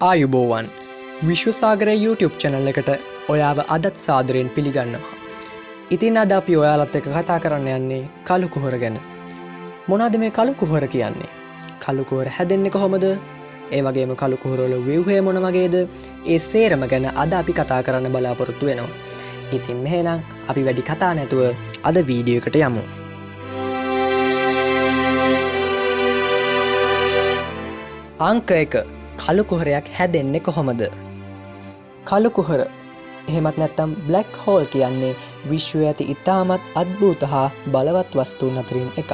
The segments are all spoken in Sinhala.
ආයුබෝවන් විශ්වසාගරය YouTube චැනල් එකට ඔයාව අදත් සාදරයෙන් පිළිගන්නවා. ඉතින් අද අපි ඔයාලත් එක්ක කතා කරන්න යන්නේ කළු කුහර ගැන. මොනවද මේ කළු කුහර කියන්නේ? කළු කුහර හැදෙන්නේ කොහොමද? ඒ වගේම කළු කුහර වල ව්‍යුහය මොන වගේද? ඒ සේරම ගැන අද අපි කතා කරන්න බලාපොරොත්තු වෙනවා. ඉතින් මෙහෙනම් අපි වැඩි කතා නැතුව අද වීඩියෝ එකට යමු. අංක 1 කළු කුහරයක් හැදෙන්නේ කොහොමද? කළු කුහර එහෙමත් නැත්නම් බ්ලැක් හෝල් කියන්නේ විශ්වයේ ඇති ඉතාමත් අద్භූත හා බලවත් වස්තුන් අතරින් එකක්.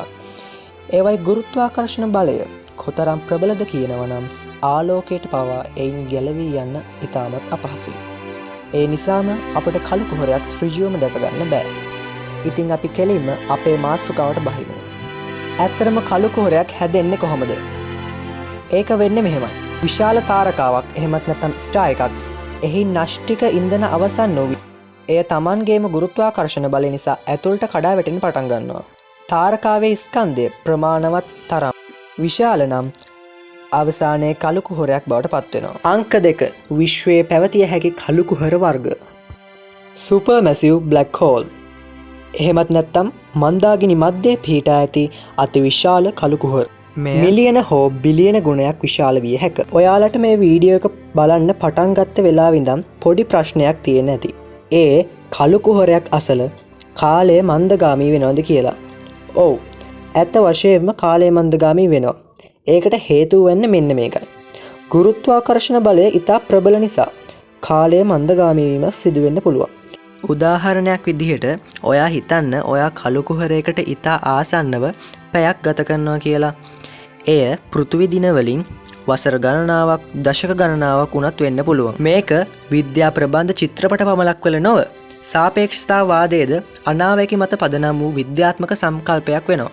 ඒවයි ගුරුත්වාකර්ෂණ බලය කොතරම් ප්‍රබලද කියනවා නම් ආලෝකයට පවා එයින් ගැලවී යන්න ඉතාමත් අපහසුයි. ඒ නිසාම අපට කළු කුහරයක් ඍජුවම දැක ගන්න බෑ. ඉතින් අපි කෙලින්ම අපේ මාතෘකාවට බහිමු. ඇත්තටම කළු කුහරයක් හැදෙන්නේ කොහොමද? ඒක වෙන්නේ මෙහෙමයි. විශාල තාරකාවක් එහෙමත් නැත්නම් ස්ටාර් එකක් එහි නෂ්ටික ඉන්ධන අවසන් නොවි එය Tamanගේම ගුරුත්වාකර්ෂණ බලය නිසා ඇතුළට කඩා වැටෙන්න පටන් ගන්නවා. තාරකාවේ ස්කන්ධය ප්‍රමාණවත් තරම් විශාල නම් අවසානයේ කළු කුහරයක් බවට පත් වෙනවා. අංක 2 විශ්වයේ පැවතිය හැකි කළු කුහර වර්ග. සුපර්මැසිව් බ්ලැක් හෝල්. එහෙමත් නැත්නම් මන්දාගිනි මැද්දේ පිහිටා ඇති අතිවිශාල කළු කුහර. මිලියන හෝ බිලියන ගුණයක් විශාල විය හැක. ඔයාලට මේ වීඩියෝ එක බලන්න පටන් ගත්ත වෙලාවෙ ඉඳන් පොඩි ප්‍රශ්නයක් තියෙන ඇති. ඒ කළු කුහරයක් අසල කාලය මන්දගාමී වෙනවද කියලා. ඔව්. ඇත්ත වශයෙන්ම කාලය මන්දගාමී වෙනවා. ඒකට හේතුව වෙන්නේ මෙන්න මේකයි. ගුරුත්වාකර්ෂණ බලය ඉතා ප්‍රබල නිසා කාලය මන්දගාමී වීම සිදු වෙන්න පුළුවන්. උදාහරණයක් විදිහට ඔයා හිතන්න ඔයා කළු කුහරයකට ඉතා ආසන්නව පැයක් ගත කරනවා කියලා. එය පෘථිවි දින වලින් වසර ගණනාවක් දශක ගණනාවක් වුණත් වෙන්න පුළුවන්. මේක විද්‍යා ප්‍රබන්ධ චිත්‍රපට පමණක් වල නොව සාපේක්ෂතාවාදයේද අනාවැකි මත පදනම් වූ විද්‍යාත්මක සංකල්පයක් වෙනවා.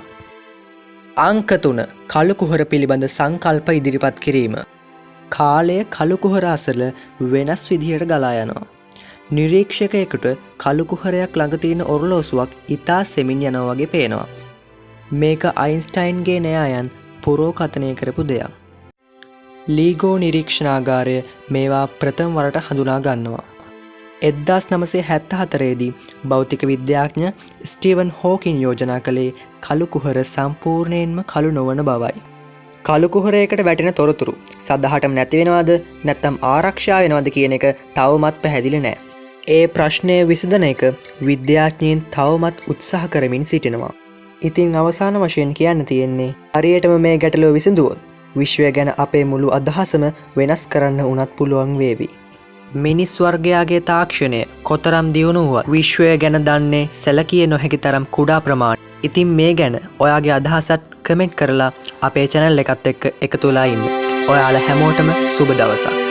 අංක 3 කළු කුහර පිළිබඳ සංකල්ප ඉදිරිපත් කිරීම. කාලය කළු කුහර අසල වෙනස් විදිහට ගලා යනවා. නිරීක්ෂකයෙකුට කළු කුහරයක් ළඟ තියෙන ඔරලෝසුවක් ඉතා සෙමින් යනවා වගේ පේනවා. මේක අයින්ස්ටයින්ගේ න්‍යායයන් පුරෝකථනය කරපු දෙයක්. ලීගෝ නිරීක්ෂණාගාරය මේවා ප්‍රථම වරට හඳුනා ගන්නවා. 1974 දී භෞතික විද්‍යාඥ ස්ටීවන් හෝකින් යෝජනා කළේ කළු කුහර සම්පූර්ණයෙන්ම කළු නොවන බවයි. කළු කුහරයකට වැටෙන තොරතුරු සදහටම නැති වෙනවද නැත්නම් ආරක්ෂා වෙනවද කියන එක තවමත් පැහැදිලි නැහැ. ඒ ප්‍රශ්නය විසඳන එක විද්‍යාඥයන් තවමත් උත්සාහ කරමින් සිටිනවා. ඉතින් අවසාන වශයෙන් කියන්න තියෙන්නේ හරියටම මේ ගැටලුව විසඳුවොත් විශ්වය ගැන අපේ මුළු අදහසම වෙනස් කරන්න උනත් පුළුවන් වේවි. මිනිස් වර්ගයාගේ තාක්ෂණය කොතරම් දියුණු වුවත් විශ්වය ගැන දන්නේ සැලකිය නොහැකි තරම් කුඩා ප්‍රමාණයක්. ඉතින් මේ ගැන ඔයාගේ අදහසත් කමෙන්ට් කරලා අපේ channel එකත් එක්ක එකතු වෙලා ඉන්න. ඔයාලා හැමෝටම සුබ දවසක්.